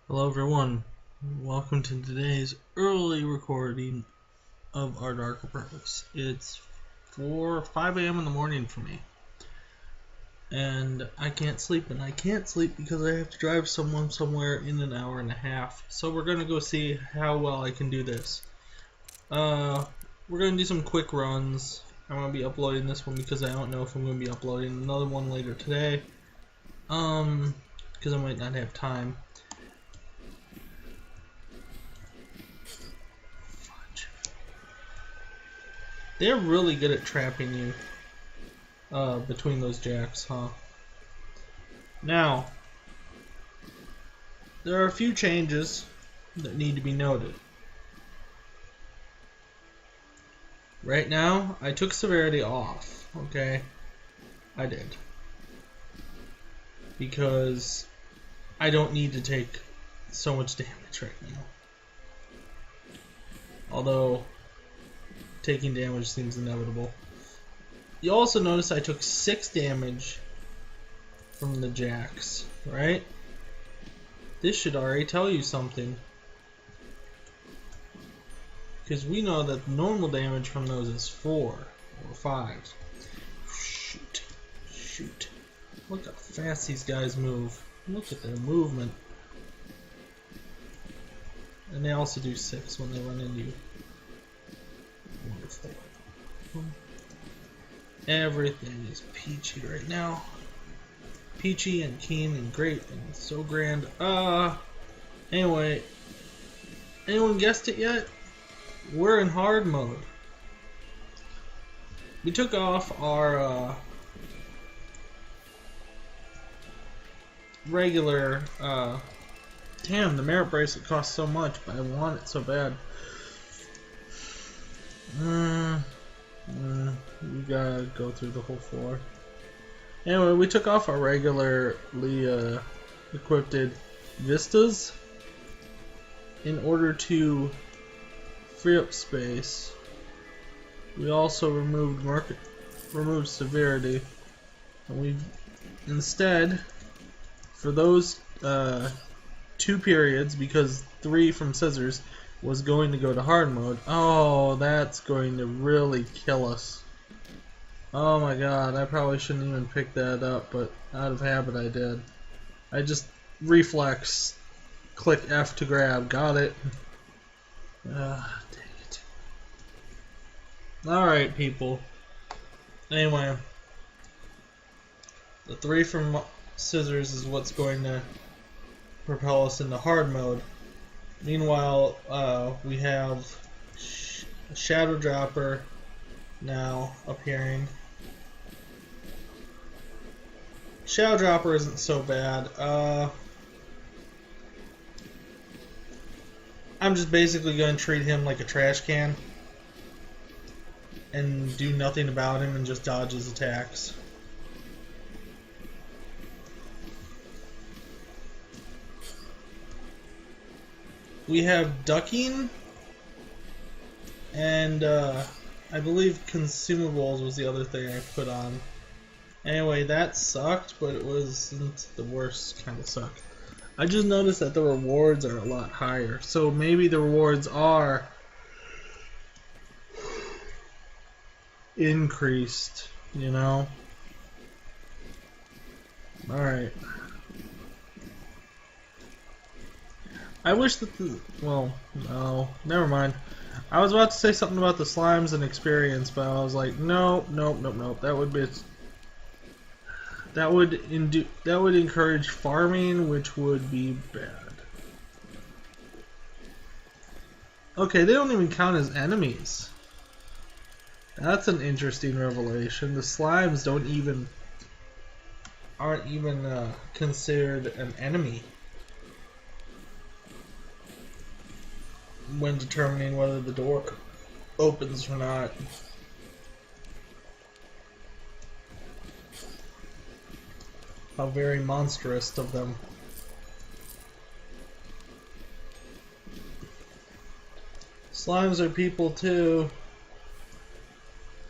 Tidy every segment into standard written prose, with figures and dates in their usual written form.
Hello everyone, welcome to today's early recording of our Darker Purpose. It's 5 a.m. in the morning for me, and I can't sleep, and I can't sleep because I have to drive someone somewhere in an hour and a half. So we're going to go see how well I can do this. We're going to do some quick runs. I'm going to be uploading this one because I don't know if I'm going to be uploading another one later today, because I might not have time. They're really good at trapping you between those jacks, huh? Now, there are a few changes that need to be noted. Right now, I took severity off, okay? I did. Because I don't need to take so much damage right now. Although taking damage seems inevitable. You also notice I took 6 damage from the jacks, right? This should already tell you something, because we know that normal damage from those is 4 or 5. Shoot. Look how fast these guys move. Look at their movement. And they also do 6 when they run into you. Wonderful. Everything is peachy right now. Peachy and keen and great and so grand. Anyway, anyone guessed it yet? We're in hard mode. We took off our regular damn, the merit bracelet costs so much, but I want it so bad. We gotta go through the whole floor. Anyway, we took off our regularly equipped vistas in order to free up space. We also removed severity, and we instead, for those 2 periods, because 3 from scissors was going to go to hard mode. Oh, that's going to really kill us. Oh my god, I probably shouldn't even pick that up, but out of habit I did. I just reflex, click F to grab, got it. Dang it. Alright, people. Anyway, the 3 from scissors is what's going to propel us into hard mode. Meanwhile, we have a Shadow Dropper now appearing. Shadow Dropper isn't so bad. I'm just basically going to treat him like a trash can and do nothing about him and just dodge his attacks. We have ducking, and I believe consumables was the other thing I put on. Anyway, that sucked, but it wasn't the worst kind of suck. I just noticed that the rewards are a lot higher, so maybe the rewards are increased, you know? Alright. I wish that well, no, never mind. I was about to say something about the slimes and experience, but I was like, nope. That would encourage farming, which would be bad. Okay, they don't even count as enemies. That's an interesting revelation. The slimes aren't even considered an enemy when determining whether the door opens or not. How very monstrous of them. Slimes are people too.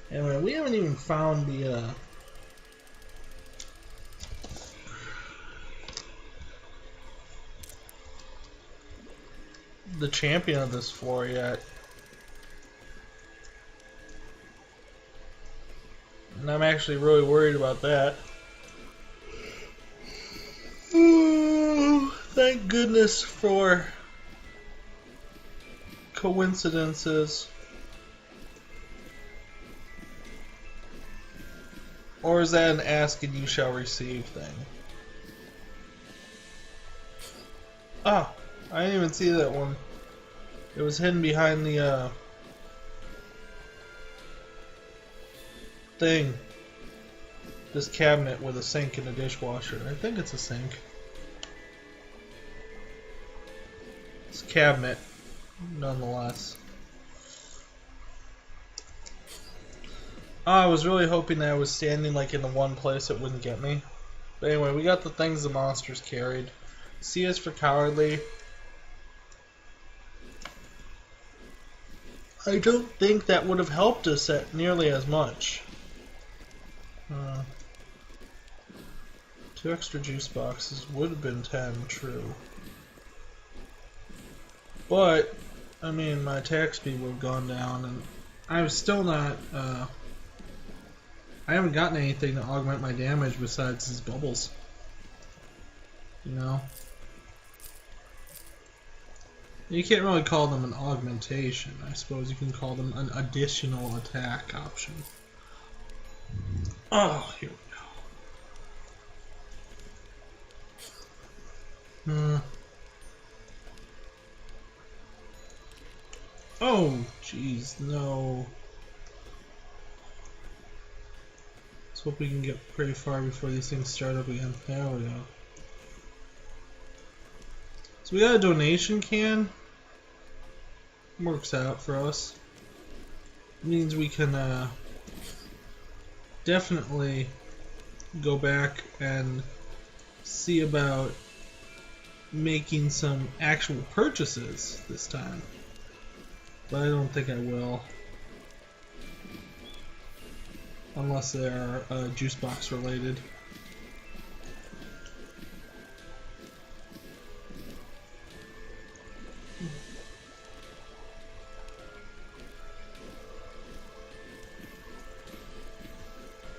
Anyway, we haven't even found the the champion of this floor yet. And I'm actually really worried about that. Ooh, thank goodness for coincidences. Or is that an ask and you shall receive thing? Ah, I didn't even see that one. It was hidden behind the thing. This cabinet with a sink and a dishwasher. I think it's a sink. It's a cabinet, nonetheless. Oh, I was really hoping that I was standing like in the one place it wouldn't get me. But anyway, we got the things the monsters carried. C is for cowardly. I don't think that would have helped us at nearly as much. 2 extra juice boxes would have been 10, true. But, I mean, my attack speed would have gone down, and I'm still not, I haven't gotten anything to augment my damage besides these bubbles. You know? You can't really call them an augmentation. I suppose you can call them an additional attack option. Oh, here we go. Oh, jeez, no. Let's hope we can get pretty far before these things start up again. There we go. So we got a donation can. Works out for us. It means we can definitely go back and see about making some actual purchases this time. But I don't think I will. Unless they are juice box related.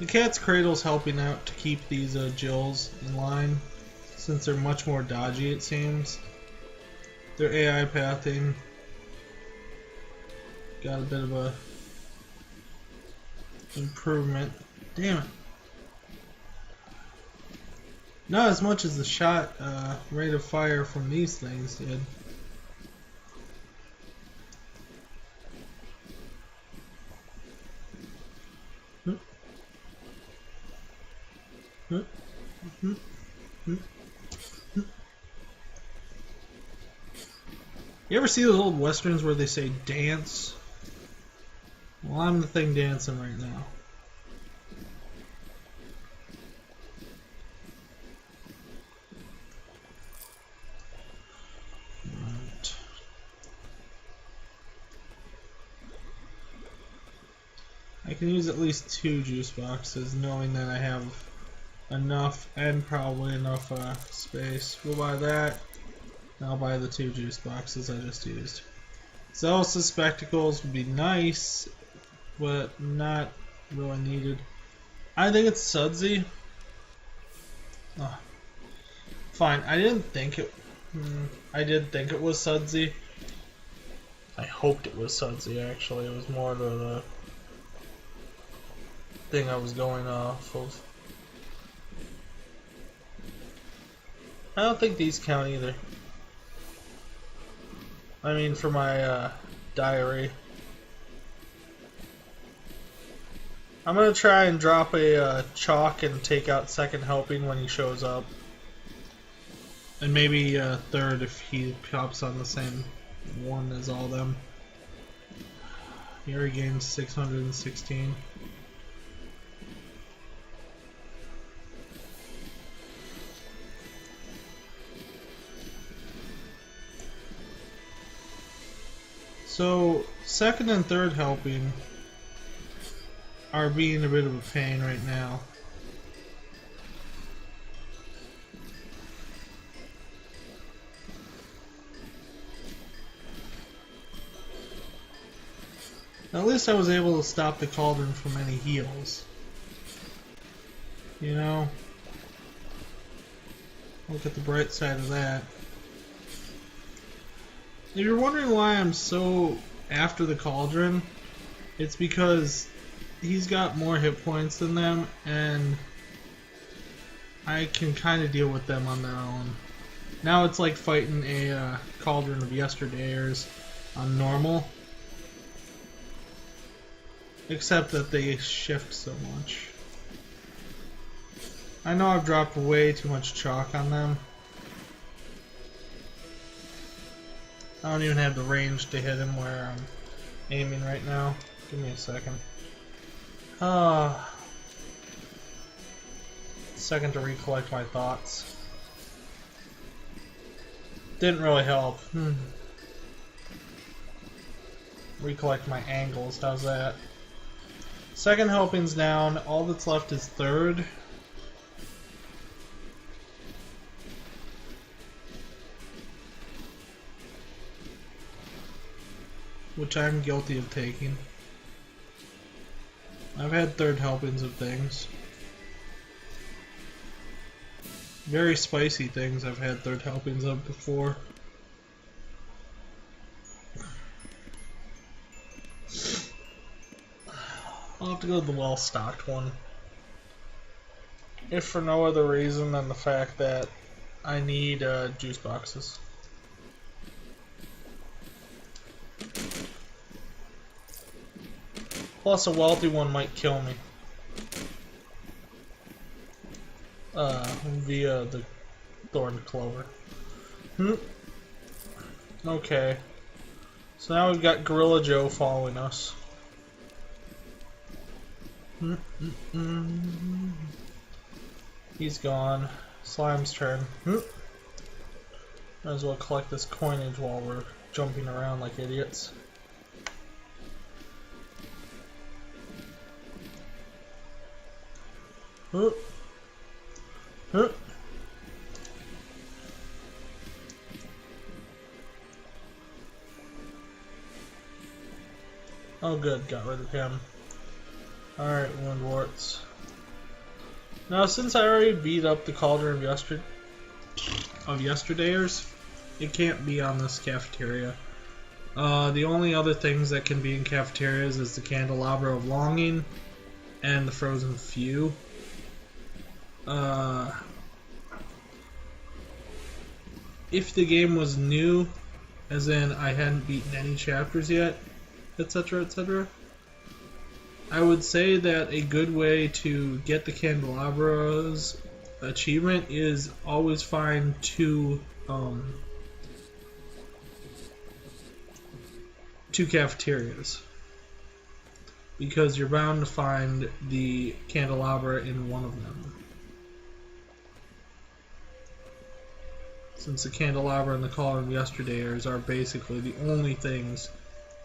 The cat's cradle's helping out to keep these Jills in line, since they're much more dodgy it seems. Their AI pathing got a bit of a improvement. Damn it. Not as much as the shot rate of fire from these things did. You ever see those old westerns where they say dance? Well, I'm the thing dancing right now. Right. I can use at least 2 juice boxes, knowing that I have enough and probably enough space. We'll buy that. I'll buy the 2 juice boxes I just used. Zealous' spectacles would be nice, but not really needed. I think it's sudsy. Oh. Fine, I didn't think it... I did think it was sudsy. I hoped it was sudsy, actually. It was more the thing I was going off of. I don't think these count either. I mean, for my diary. I'm gonna try and drop a chalk and take out second helping when he shows up. And maybe third if he pops on the same one as all them. Here he gains 616. So, second and third helping are being a bit of a pain right now. At least I was able to stop the cauldron from any heals. You know? Look at the bright side of that. If you're wondering why I'm so after the cauldron, it's because he's got more hit points than them, and I can kind of deal with them on their own. Now it's like fighting a cauldron of yesterdayers on normal. Except that they shift so much. I know I've dropped way too much chalk on them. I don't even have the range to hit him where I'm aiming right now. Give me a second. Second to recollect my thoughts. Didn't really help. Recollect my angles, how's that? Second helping's down, all that's left is third. Which I'm guilty of taking. I've had third helpings of things. Very spicy things I've had third helpings of before. I'll have to go to the well-stocked one. If for no other reason than the fact that I need juice boxes. Plus a wealthy one might kill me. Via the thorn clover. Okay. So now we've got Gorilla Joe following us. He's gone. Slime's turn. Might as well collect this coinage while we're jumping around like idiots. Oh good, got rid of him. Alright, wound warts. Now since I already beat up the cauldron of yesterdayers, it can't be on this cafeteria. The only other things that can be in cafeterias is the candelabra of longing and the frozen few. If the game was new, as in I hadn't beaten any chapters yet, etc., etc., I would say that a good way to get the candelabra's achievement is always find two cafeterias, because you're bound to find the candelabra in one of them. Since the candelabra and the cauldron of yesterdayers are basically the only things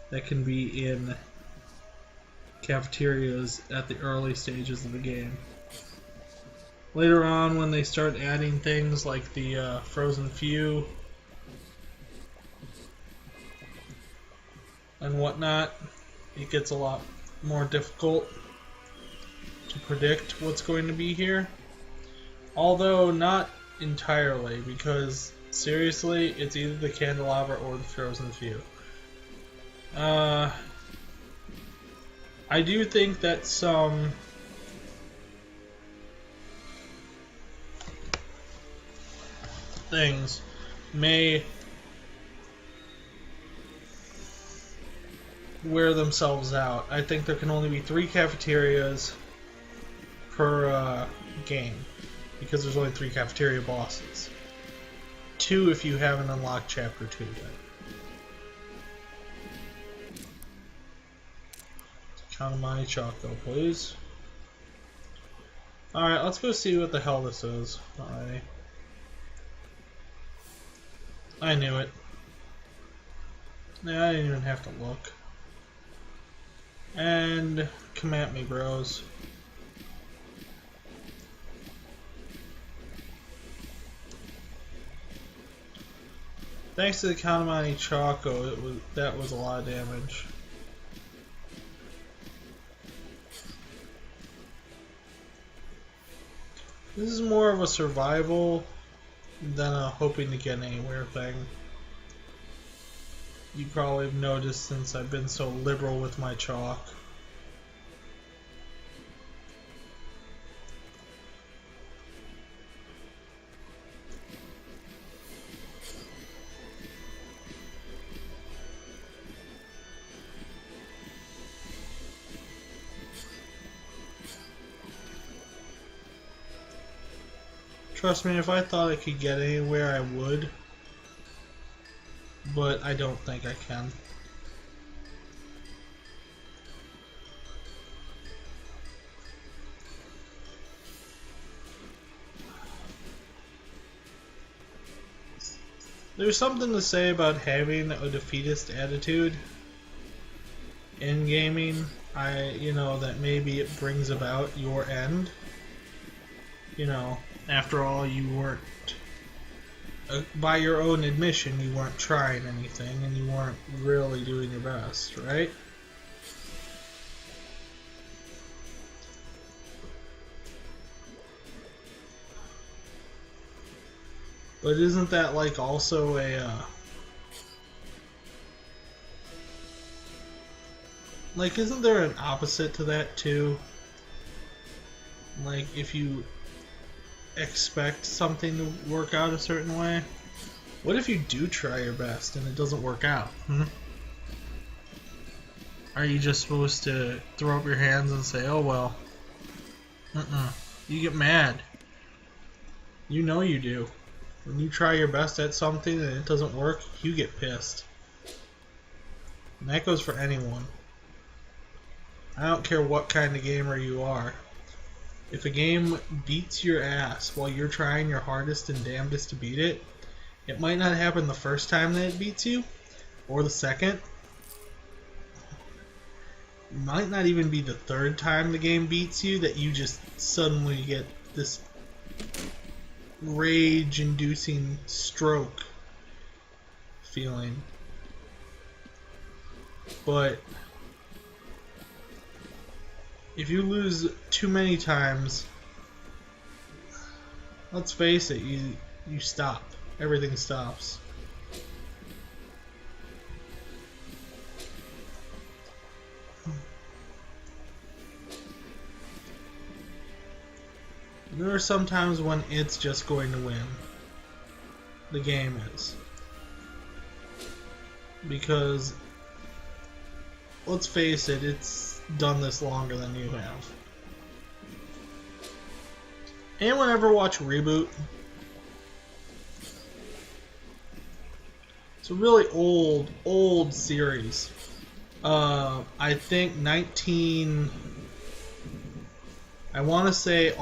that can be in cafeterias at the early stages of the game. Later on, when they start adding things like the frozen few and whatnot, it gets a lot more difficult to predict what's going to be here. Although not entirely, because seriously, it's either the candelabra or the frozen few. I do think that some things may wear themselves out. I think there can only be 3 cafeterias per game, because there's only 3 cafeteria bosses. 2 if you haven't unlocked Chapter 2 yet. Count of My Choco, please. Alright, let's go see what the hell this is. Alrighty. I knew it. Yeah, I didn't even have to look. And come at me, bros. Thanks to the Count of My Choco, that was a lot of damage. This is more of a survival than a hoping to get anywhere thing. You probably have noticed since I've been so liberal with my chalk. Trust me, if I thought I could get anywhere, I would. But I don't think I can. There's something to say about having a defeatist attitude in gaming. That maybe it brings about your end. After all, you weren't, by your own admission, you weren't trying anything and you weren't really doing your best, right? But isn't that like also isn't there an opposite to that too? Like, if you expect something to work out a certain way, what if you do try your best and it doesn't work out? Are you just supposed to throw up your hands and say, oh well? You get mad. You know you do. When you try your best at something and it doesn't work, you get pissed. And that goes for anyone. I don't care what kind of gamer you are. If a game beats your ass while you're trying your hardest and damnedest to beat it, it might not happen the first time that it beats you, or the second. It might not even be the third time the game beats you that you just suddenly get this rage-inducing stroke feeling. But if you lose too many times, let's face it, you stop. Everything stops. There are some times when it's just going to win. The game is. Because, let's face it, it's done this longer than you have. Anyone ever watch Reboot? It's a really old series. I think I want to say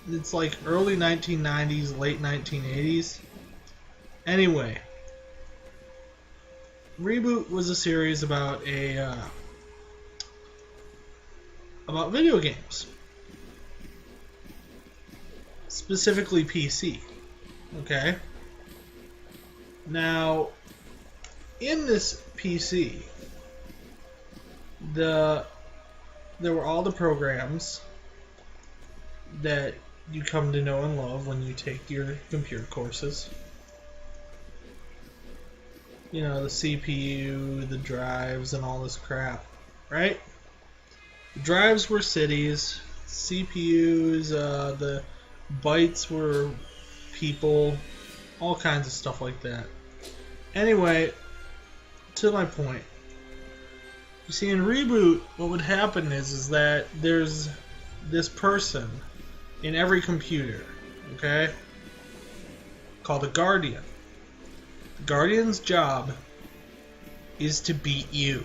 it's like early 1990s, late 1980s. Anyway, Reboot was a series about video games, specifically PC. Okay. Now, in this PC, there were all the programs that you come to know and love when you take your computer courses. You know, the CPU, the drives, and all this crap, right? The drives were cities, CPUs, the bytes were people, all kinds of stuff like that. Anyway, to my point. You see, in Reboot, what would happen is that there's this person in every computer, okay, called a Guardian. The Guardian's job is to beat you.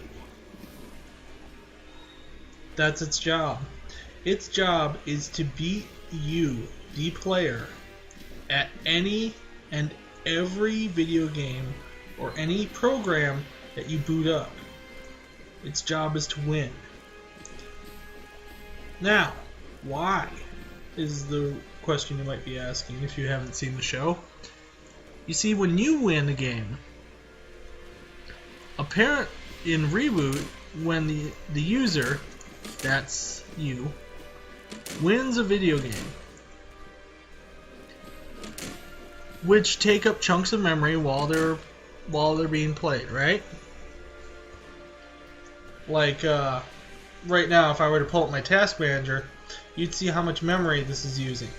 That's its job. Its job is to beat you, the player, at any and every video game or any program that you boot up. Its job is to win. Now, why is the question you might be asking if you haven't seen the show. You see, when you win a game, in Reboot, when the user, that's you, wins a video game, which take up chunks of memory while they're being played, right? Like right now, if I were to pull up my task manager, you'd see how much memory this is using,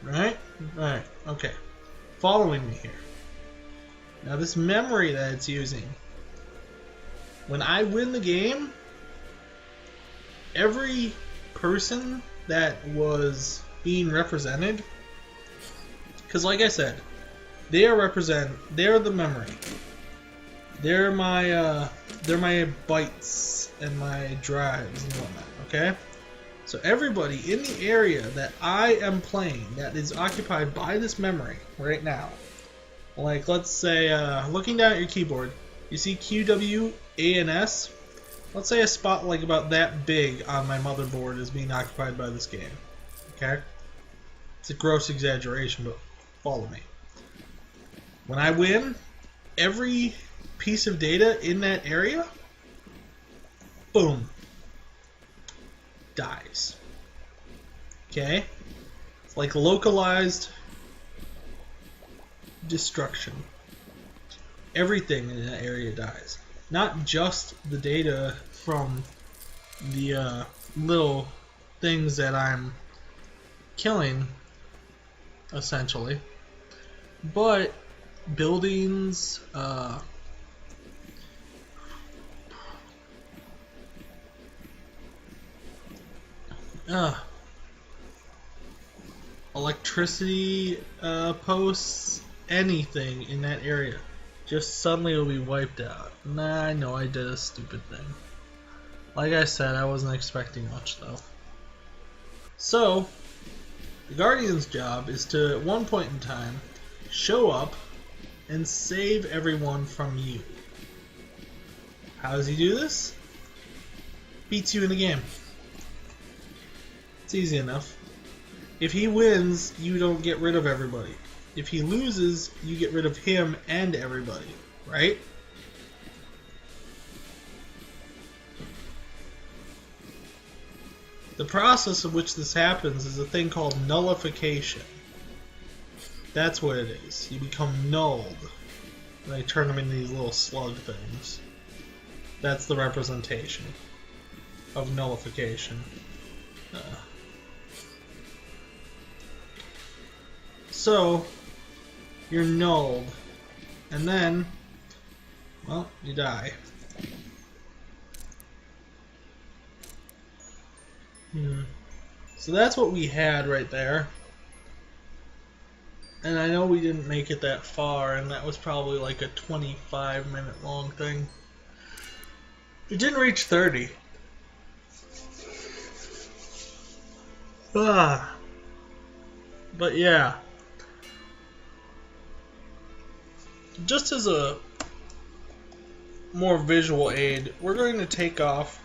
right? Right. Okay. Following me here. Now this memory that it's using, when I win the game, every person that was being represented, because like I said, they're the memory. They're my bytes and my drives and whatnot, okay? So everybody in the area that I am playing that is occupied by this memory right now, like let's say, looking down at your keyboard, you see QWANS. Let's say a spot like about that big on my motherboard is being occupied by this game. Okay? It's a gross exaggeration, but follow me. When I win, every piece of data in that area, boom, dies. Okay? It's like localized destruction. Everything in that area dies. Not just the data from the little things that I'm killing, essentially, but buildings, electricity posts, anything in that area just suddenly will be wiped out. Nah, I know I did a stupid thing. Like I said, I wasn't expecting much though. So, the Guardian's job is to, at one point in time, show up and save everyone from you. How does he do this? Beats you in a game. It's easy enough. If he wins, you don't get rid of everybody. If he loses, you get rid of him and everybody, right? The process of which this happens is a thing called nullification. That's what it is. You become nulled. And I turn them into these little slug things. That's the representation of nullification. So, you're nulled. And then, well, you die. So that's what we had right there. And I know we didn't make it that far, and that was probably like a 25-minute long thing. It didn't reach 30. But yeah. Just as a more visual aid, we're going to take off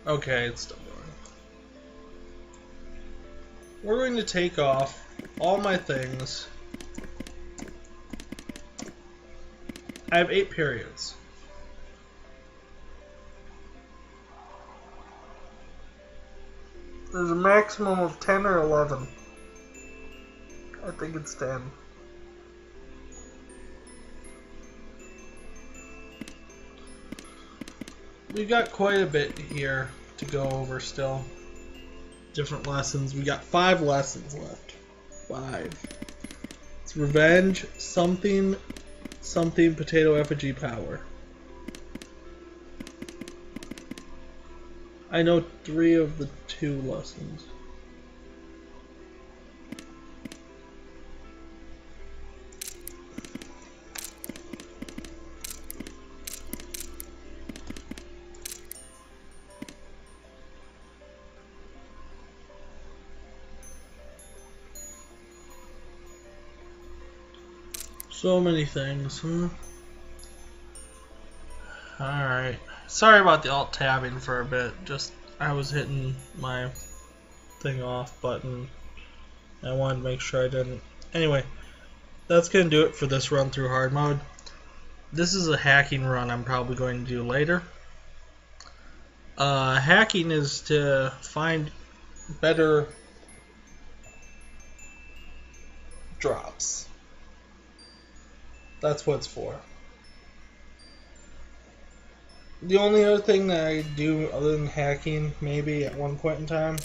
okay, it's still going. We're going to take off all my things. I have 8 periods. There's a maximum of 10 or 11. I think it's 10. We've got quite a bit here to go over still. Different lessons. We got 5 lessons left. 5. It's revenge, something, potato effigy power. I know 3 of the 2 lessons. So many things, Alright. Sorry about the alt-tabbing for a bit. Just, I was hitting my thing off button. I wanted to make sure I didn't. Anyway, that's going to do it for this run through hard mode. This is a hacking run I'm probably going to do later. Hacking is to find better drops. That's what it's for. The only other thing that I do other than hacking, maybe at one point in time,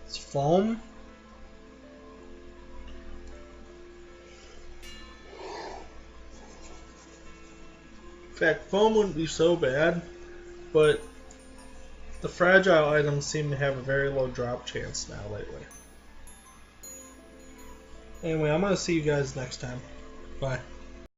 is foam. In fact, foam wouldn't be so bad, but the fragile items seem to have a very low drop chance now lately. Anyway, I'm going to see you guys next time. Bye.